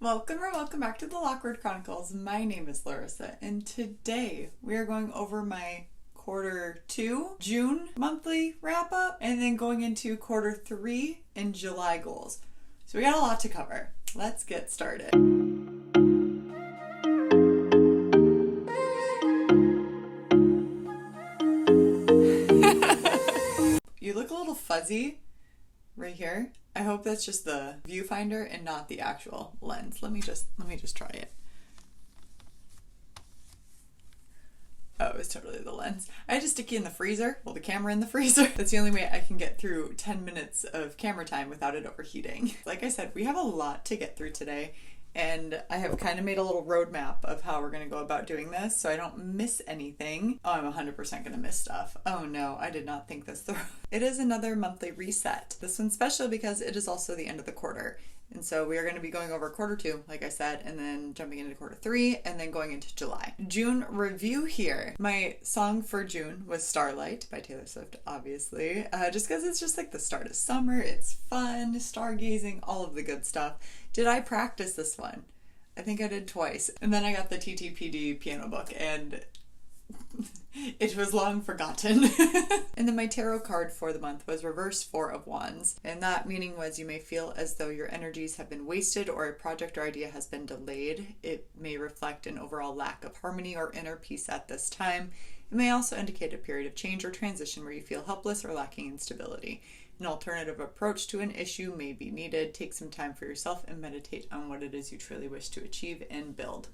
Welcome or welcome back to the Lockwood Chronicles. My name is Larissa, and today we are going over my quarter 2 June monthly wrap up and then going into quarter 3 and July goals. So we got a lot to cover. Let's get started. You look a little fuzzy right here. I hope that's just the viewfinder and not the actual lens. Let me just try it. Oh, it was totally the lens. I had to stick you in the freezer, well, the camera in the freezer. That's the only way I can get through 10 minutes of camera time without it overheating. Like I said, we have a lot to get through today, and I have kind of made a little roadmap of how we're going to go about doing this so I don't miss anything. Oh, I'm 100% going to miss stuff. Oh no, I did not think this through. It is another monthly reset. This one's special because it is also the end of the quarter. And so we are going to be going over quarter 2, like I said, and then jumping into quarter 3, and then going into July. June review here. My song for June was Starlight by Taylor Swift, obviously. Just because it's just like the start of summer. It's fun, stargazing, all of the good stuff. Did I practice this one? I think I did twice. And then I got the TTPD piano book, and it was long forgotten. And then my tarot card for the month was Reverse 4 of Wands. And that meaning was you may feel as though your energies have been wasted or a project or idea has been delayed. It may reflect an overall lack of harmony or inner peace at this time. It may also indicate a period of change or transition where you feel helpless or lacking in stability. An alternative approach to an issue may be needed. Take some time for yourself and meditate on what it is you truly wish to achieve and build.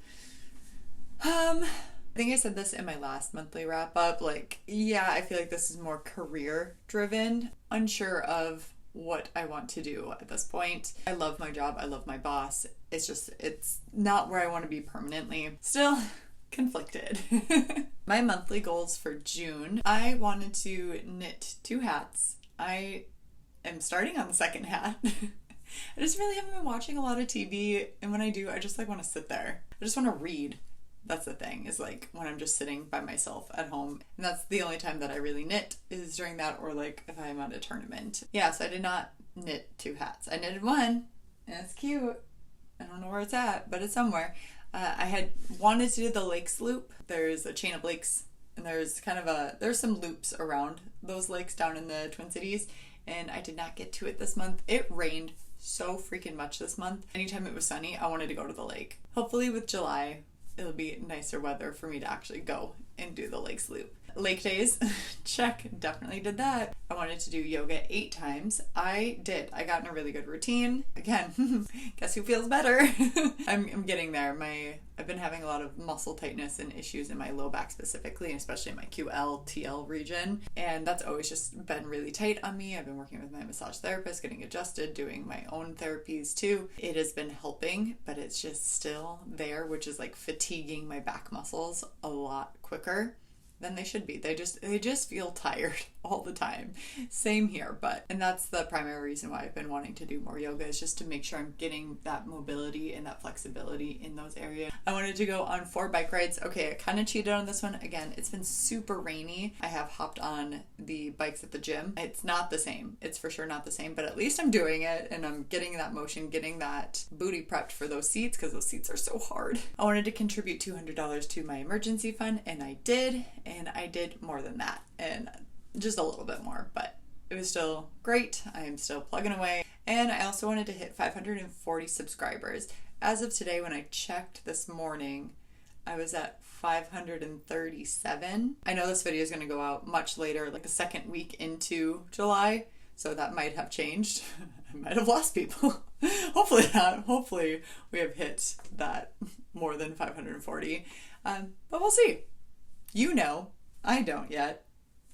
I think I said this in my last monthly wrap up. I feel like this is more career driven. Unsure of what I want to do at this point. I love my job. I love my boss. It's not where I want to be permanently. Still conflicted. My monthly goals for June. I wanted to knit 2 hats. I am starting on the second hat. I just really haven't been watching a lot of TV. And when I do, I just want to sit there. I just want to read. That's the thing, is when I'm just sitting by myself at home. And that's the only time that I really knit is during that, or if I'm at a tournament. Yeah, so I did not knit 2 hats. I knitted one, and it's cute. I don't know where it's at, but it's somewhere. I had wanted to do the lakes loop. There's a chain of lakes, and there's some loops around those lakes down in the Twin Cities, and I did not get to it this month. It rained so freaking much this month. Anytime it was sunny, I wanted to go to the lake. Hopefully with July, it'll be nicer weather for me to actually go and do the lakes loop. Lake days, check, definitely did that. I wanted to do yoga 8 times. I did. I got in a really good routine. Again, guess who feels better? I'm getting there. I've been having a lot of muscle tightness and issues in my low back specifically, and especially in my QL, TL region. And that's always just been really tight on me. I've been working with my massage therapist, getting adjusted, doing my own therapies too. It has been helping, but it's just still there, which is fatiguing my back muscles a lot quicker than they should be. They just feel tired all the time. Same here, and that's the primary reason why I've been wanting to do more yoga, is just to make sure I'm getting that mobility and that flexibility in those areas. I wanted to go on 4 bike rides. Okay, I kind of cheated on this one. Again, it's been super rainy. I have hopped on the bikes at the gym. It's not the same. It's for sure not the same, but at least I'm doing it, and I'm getting that motion, getting that booty prepped for those seats, because those seats are so hard. I wanted to contribute $200 to my emergency fund, and I did. And I did more than that, and just a little bit more, but it was still great. I am still plugging away. And I also wanted to hit 540 subscribers. As of today, when I checked this morning, I was at 537. I know this video is going to go out much later, the second week into July, so that might have changed. I might have lost people. Hopefully not. Hopefully we have hit that more than 540. But we'll see. I don't yet,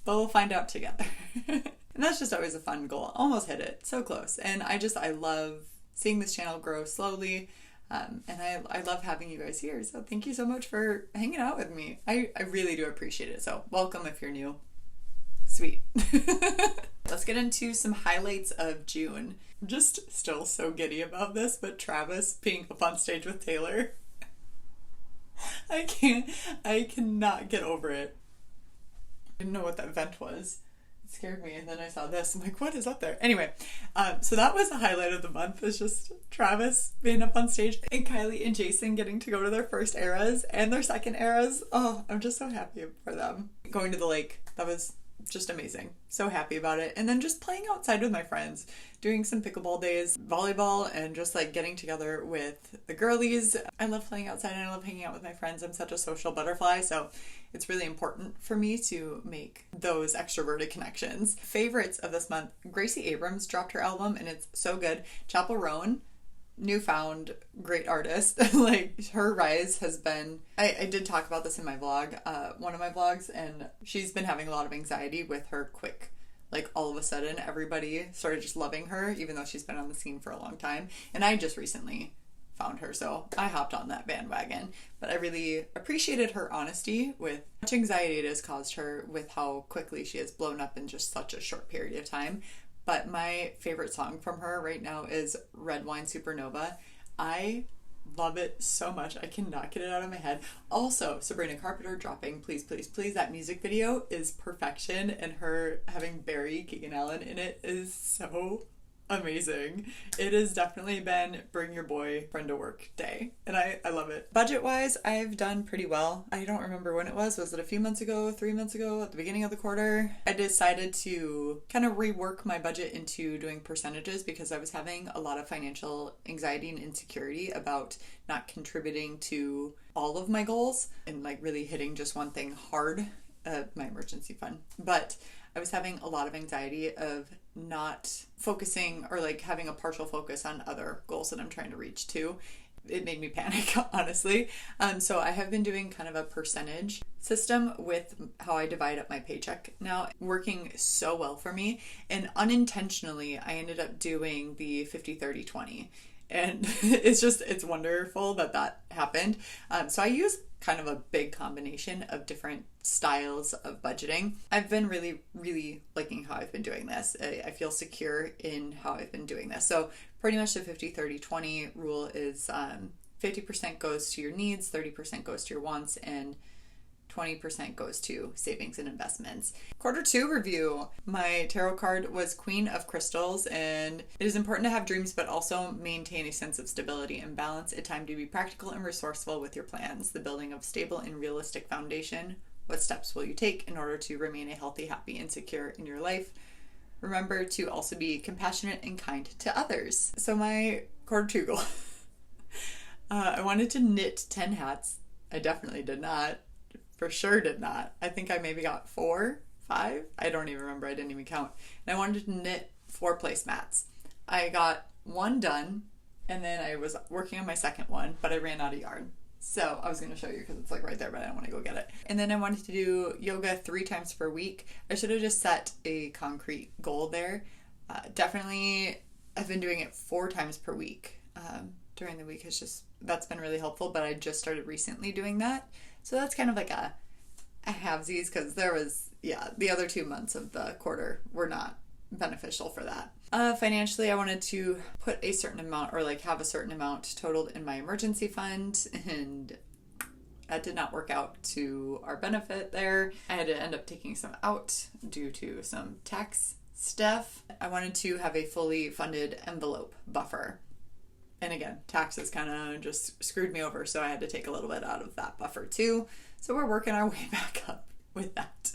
but we'll find out together. And that's just always a fun goal. Almost hit it. So close. And I love seeing this channel grow slowly. And I love having you guys here. So thank you so much for hanging out with me. I really do appreciate it. So welcome if you're new. Sweet. Let's get into some highlights of June. I'm just still so giddy about this, but Travis being up on stage with Taylor. I cannot get over it. I didn't know what that vent was. scared me. And then I saw this. I'm like, what is up there? Anyway, so that was the highlight of the month, was just Travis being up on stage and Kylie and Jason getting to go to their first eras and their second eras. Oh, I'm just so happy for them. Going to the lake, that was just amazing. So happy about it. And then just playing outside with my friends, doing some pickleball days, volleyball, and just like getting together with the girlies. I love playing outside and I love hanging out with my friends. I'm such a social butterfly, so it's really important for me to make those extroverted connections. Favorites of this month, Gracie Abrams dropped her album and it's so good. Chapel Roan, newfound great artist. Like, her rise has been, I did talk about this in my vlog, one of my vlogs, and she's been having a lot of anxiety with her quick, like, all of a sudden everybody started just loving her, even though she's been on the scene for a long time. And I just recently found her, so I hopped on that bandwagon. But I really appreciated her honesty with how much anxiety it has caused her with how quickly she has blown up in just such a short period of time. But my favorite song from her right now is Red Wine Supernova. I love it so much. I cannot get it out of my head. Also, Sabrina Carpenter dropping Please, Please, Please. That music video is perfection, and her having Barry Keegan Allen in it is so amazing. It has definitely been bring your boyfriend to work day, and I love it. Budget wise, I've done pretty well. I don't remember when it was it a few months ago, 3 months ago, at the beginning of the quarter? I decided to kind of rework my budget into doing percentages because I was having a lot of financial anxiety and insecurity about not contributing to all of my goals and like really hitting just one thing hard, my emergency fund. But I was having a lot of anxiety of not focusing or like having a partial focus on other goals that I'm trying to reach too. It made me panic, honestly. So I have been doing kind of a percentage system with how I divide up my paycheck now, working so well for me. And unintentionally, I ended up doing the 50-30-20. And it's wonderful that happened. So I use kind of a big combination of different styles of budgeting. I've been really, really liking how I've been doing this. I feel secure in how I've been doing this. So pretty much the 50-30-20 rule is 50% goes to your needs, 30% goes to your wants, and 20% goes to savings and investments. Quarter 2 review. My tarot card was Queen of Crystals, and it is important to have dreams but also maintain a sense of stability and balance. A time to be practical and resourceful with your plans. The building of stable and realistic foundation. What steps will you take in order to remain a healthy, happy, and secure in your life? Remember to also be compassionate and kind to others. So my quarter 2 goal. I wanted to knit 10 hats. I definitely did not. For sure did not. I think I maybe got 4, 5. I don't even remember. I didn't even count. And I wanted to knit 4 placemats. I got 1 done, and then I was working on my second one, but I ran out of yarn. So I was going to show you because it's like right there, but I don't want to go get it. And then I wanted to do yoga 3 times per week. I should have just set a concrete goal there. Definitely, I've been doing it 4 times per week. During the week, that's been really helpful, but I just started recently doing that. So that's kind of like a halvesies because the other 2 months of the quarter were not beneficial for that. Financially, I wanted to put a certain amount or like have a certain amount totaled in my emergency fund, and that did not work out to our benefit there. I had to end up taking some out due to some tax stuff. I wanted to have a fully funded envelope buffer. And again, taxes kind of just screwed me over, so I had to take a little bit out of that buffer too. So we're working our way back up with that.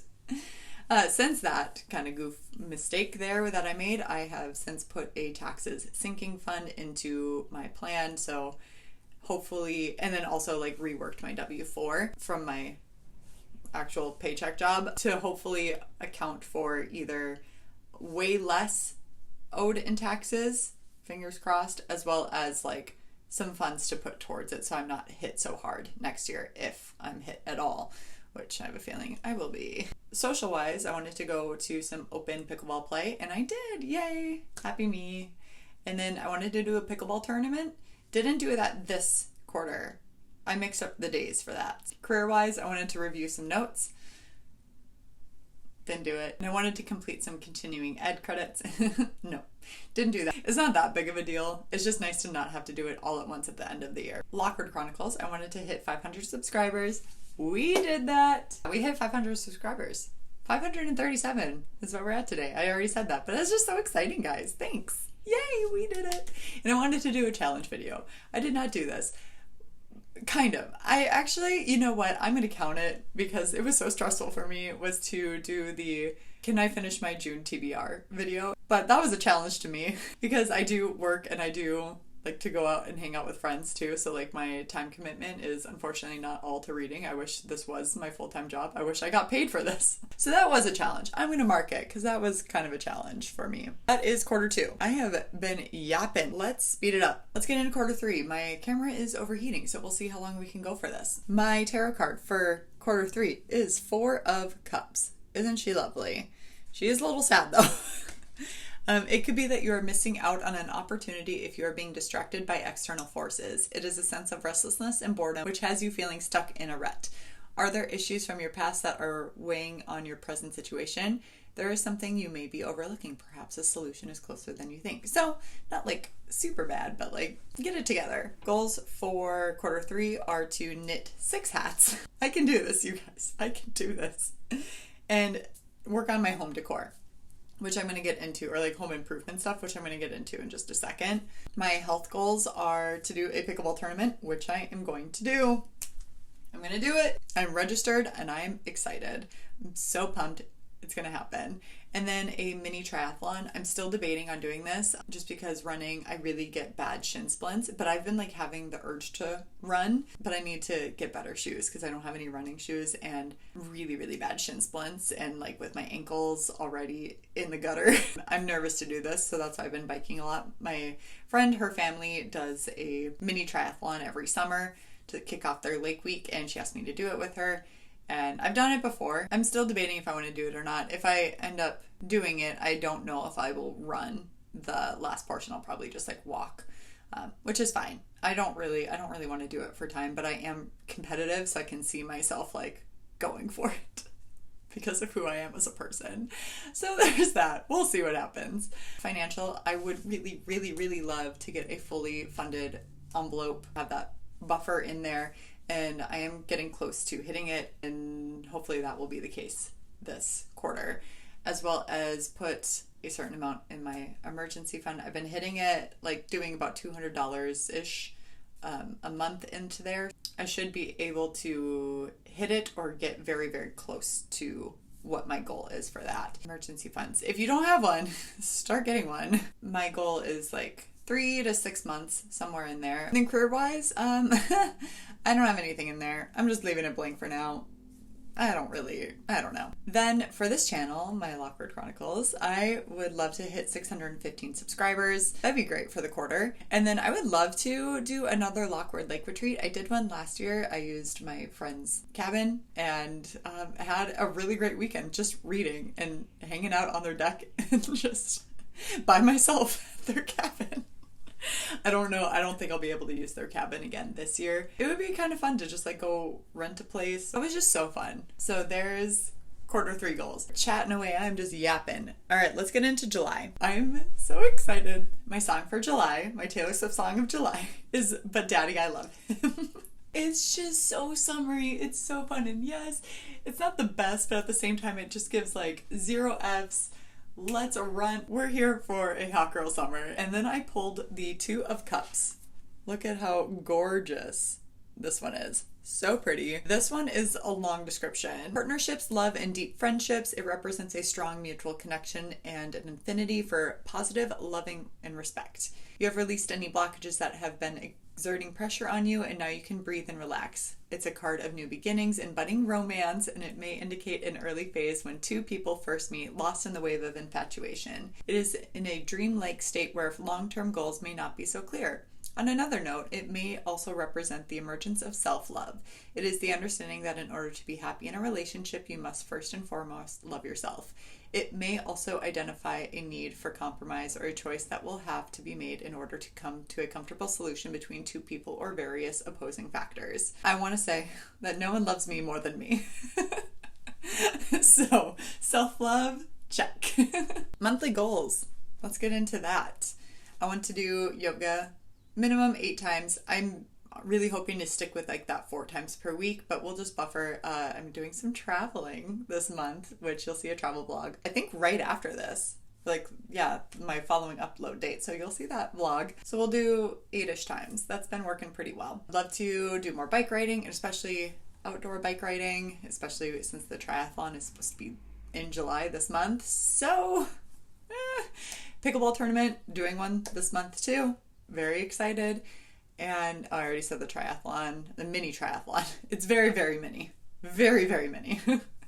Since that kind of goof mistake there that I made, I have since put a taxes sinking fund into my plan. So hopefully, and then also like reworked my W-4 from my actual paycheck job to hopefully account for either way less owed in taxes, fingers crossed, as well as like some funds to put towards it so I'm not hit so hard next year if I'm hit at all, which I have a feeling I will be. Social wise, I wanted to go to some open pickleball play, and I did. Yay! Happy me. And then I wanted to do a pickleball tournament. Didn't do that this quarter. I mixed up the days for that. Career wise, I wanted to review some notes. Didn't do it. And I wanted to complete some continuing ed credits. No, didn't do that. It's not that big of a deal. It's just nice to not have to do it all at once at the end of the year. Lockwood Chronicles, I wanted to hit 500 subscribers. We did that. We hit 500 subscribers. 537 is what we're at today. I already said that, but it's just so exciting, guys. Thanks. Yay, we did it. And I wanted to do a challenge video. I did not do this. Kind of. I actually, you know what? I'm going to count it because it was so stressful for me was to do the can I finish my June TBR video. But that was a challenge to me because I do work and I do like to go out and hang out with friends too. So like my time commitment is unfortunately not all to reading. I wish this was my full-time job. I wish I got paid for this. So that was a challenge. I'm going to mark it because that was kind of a challenge for me. That is quarter 2. I have been yapping. Let's speed it up. Let's get into quarter 3. My camera is overheating, so we'll see how long we can go for this. My tarot card for quarter 3 is 4 of Cups. Isn't she lovely? She is a little sad though. It could be that you are missing out on an opportunity if you are being distracted by external forces. It is a sense of restlessness and boredom which has you feeling stuck in a rut. Are there issues from your past that are weighing on your present situation? There is something you may be overlooking. Perhaps a solution is closer than you think. So, not like super bad, but like get it together. Goals for quarter 3 are to knit 6 hats. I can do this, you guys. I can do this. And work on my home decor, which I'm going to get into, or like home improvement stuff, which I'm going to get into in just a second. My health goals are to do a pickleball tournament, which I am going to do. I'm going to do it. I'm registered and I'm excited. I'm so pumped it's going to happen. And then a mini triathlon. I'm still debating on doing this just because running, I really get bad shin splints, but I've been like having the urge to run, but I need to get better shoes because I don't have any running shoes and really, really bad shin splints and like with my ankles already in the gutter. I'm nervous to do this, so that's why I've been biking a lot. My friend, her family does a mini triathlon every summer to kick off their lake week and she asked me to do it with her. And I've done it before. I'm still debating if I want to do it or not. If I end up doing it, I don't know if I will run the last portion. I'll probably just like walk, which is fine. I don't really want to do it for time, but I am competitive, so I can see myself like going for it because of who I am as a person. So there's that. We'll see what happens. Financial, I would really, really, really love to get a fully funded envelope, have that buffer in there. And I am getting close to hitting it, and hopefully that will be the case this quarter, as well as put a certain amount in my emergency fund. I've been hitting it, like doing about $200-ish a month into there. I should be able to hit it or get very, very close to what my goal is for that. Emergency funds. If you don't have one, start getting one. My goal is like 3 to 6 months, somewhere in there. And then career-wise, I don't have anything in there. I'm just leaving it blank for now. I don't know. Then for this channel, my Lockwood Chronicles, I would love to hit 615 subscribers. That'd be great for the quarter. And then I would love to do another Lockwood Lake retreat. I did one last year. I used my friend's cabin and had a really great weekend just reading and hanging out on their deck and just by myself at their cabin. I don't know. I don't think I'll be able to use their cabin again this year. It would be kind of fun to just like go rent a place. It was just so fun. So there's quarter 3 goals. Chatting away. I'm just yapping. All right, let's get into July. I'm so excited. My song for July, my Taylor Swift song of July is But Daddy, I Love Him. It's just so summery. It's so fun. And yes, it's not the best, but at the same time, it just gives like 0 Fs. Let's run. We're here for a hot girl summer. And then I pulled the 2 of Cups. Look at how gorgeous this one is. So pretty. This one is a long description. Partnerships, love, and deep friendships. It represents a strong mutual connection and an affinity for positive, loving, and respect. You have released any blockages that have been exerting pressure on you, and now you can breathe and relax. It's a card of new beginnings and budding romance, and it may indicate an early phase when 2 people first meet, lost in the wave of infatuation. It is in a dreamlike state where long-term goals may not be so clear. On another note, it may also represent the emergence of self-love. It is the understanding that in order to be happy in a relationship, you must first and foremost love yourself. It may also identify a need for compromise or a choice that will have to be made in order to come to a comfortable solution between 2 people or various opposing factors. I want to say that no one loves me more than me. So, self-love, check. Monthly goals. Let's get into that. I want to do yoga minimum 8 times. I'm really hoping to stick with like that 4 times per week, but we'll just buffer. I'm doing some traveling this month, which you'll see a travel vlog, I think right after this. Like, yeah, my following upload date. So you'll see that vlog. So we'll do 8-ish times. That's been working pretty well. I'd love to do more bike riding, and especially outdoor bike riding, especially since the triathlon is supposed to be in July this month. So, pickleball tournament, doing one this month too. Very excited. And I already said the triathlon, the mini triathlon. It's very, very mini. Very, very mini.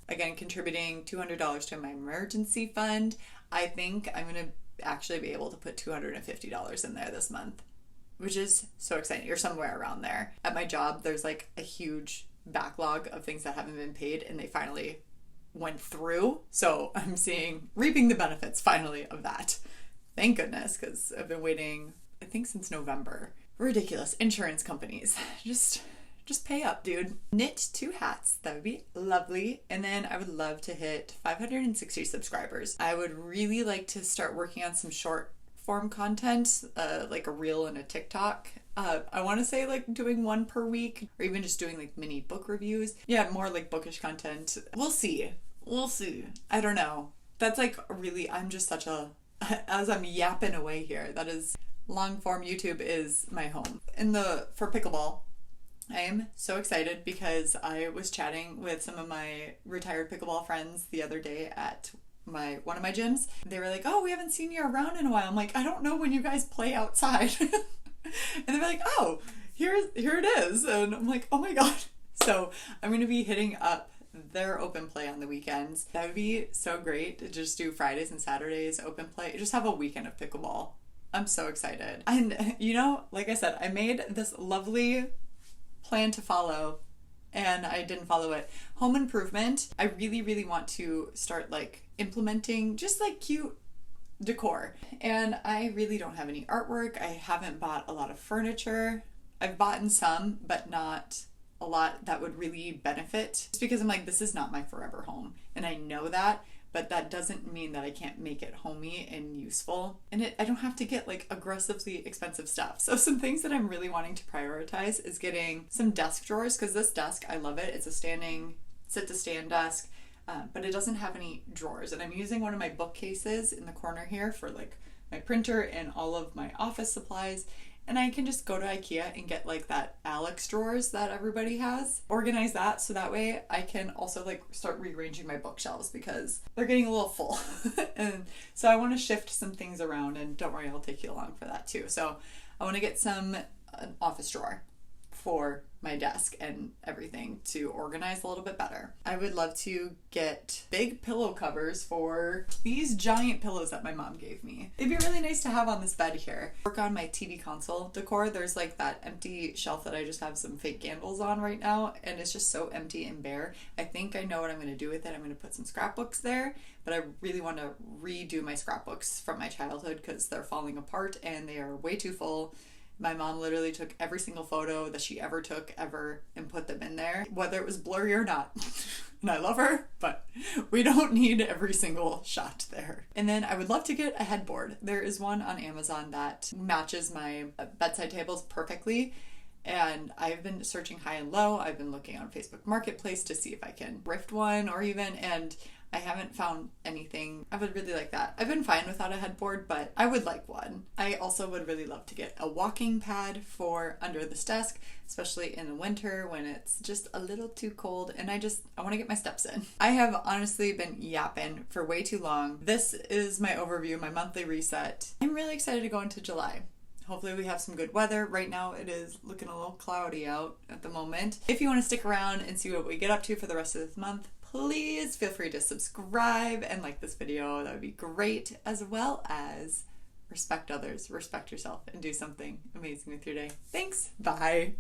Again, contributing $200 to my emergency fund. I think I'm going to actually be able to put $250 in there this month, which is so exciting. Or somewhere around there. At my job, there's like a huge backlog of things that haven't been paid, and they finally went through. So I'm reaping the benefits finally of that. Thank goodness, because I've been waiting, I think, since November. Ridiculous. Insurance companies. Just pay up, dude. Knit 2 hats. That would be lovely. And then I would love to hit 560 subscribers. I would really like to start working on some short form content, like a reel and a TikTok. I want to say like doing 1 per week, or even just doing like mini book reviews. Yeah, more like bookish content. We'll see. I don't know. That's like really, I'm just such a, as I'm yapping away here, that is, long form YouTube is my home. For pickleball, I am so excited because I was chatting with some of my retired pickleball friends the other day at one of my gyms. They were like, oh, we haven't seen you around in a while. I'm like, I don't know when you guys play outside. And they were like, oh, here it is. And I'm like, oh my God. So I'm going to be hitting up their open play on the weekends. That would be so great to just do Fridays and Saturdays open play. Just have a weekend of pickleball. I'm so excited. And you know, like I said, I made this lovely plan to follow and I didn't follow it. Home improvement. I really, really want to start like implementing just like cute decor. And I really don't have any artwork. I haven't bought a lot of furniture. I've bought some, but not a lot that would really benefit. Just because I'm like, this is not my forever home. And I know that, but that doesn't mean that I can't make it homey and useful. And I don't have to get like aggressively expensive stuff. So some things that I'm really wanting to prioritize is getting some desk drawers, because this desk, I love it. It's a sit-to-stand desk, but it doesn't have any drawers. And I'm using one of my bookcases in the corner here for like my printer and all of my office supplies. And I can just go to IKEA and get like that Alex drawers that everybody has. Organize that so that way I can also like start rearranging my bookshelves because they're getting a little full. And so I want to shift some things around, and don't worry, I'll take you along for that too. So I want to get an office drawer for my desk and everything to organize a little bit better. I would love to get big pillow covers for these giant pillows that my mom gave me. It'd be really nice to have on this bed here. Work on my TV console decor. There's like that empty shelf that I just have some fake candles on right now, and it's just so empty and bare. I think I know what I'm going to do with it. I'm going to put some scrapbooks there, but I really want to redo my scrapbooks from my childhood because they're falling apart and they are way too full. My mom literally took every single photo that she ever took and put them in there, whether it was blurry or not. And I love her, but we don't need every single shot there. And then I would love to get a headboard. There is one on Amazon that matches my bedside tables perfectly. And I've been searching high and low. I've been looking on Facebook Marketplace to see if I can thrift one and I haven't found anything. I would really like that. I've been fine without a headboard, but I would like one. I also would really love to get a walking pad for under this desk, especially in the winter when it's just a little too cold and I want to get my steps in. I have honestly been yapping for way too long. This is my overview, my monthly reset. I'm really excited to go into July. Hopefully we have some good weather. Right now it is looking a little cloudy out at the moment. If you want to stick around and see what we get up to for the rest of this month, please feel free to subscribe and like this video. That would be great, as well as respect others, respect yourself, and do something amazing with your day. Thanks. Bye.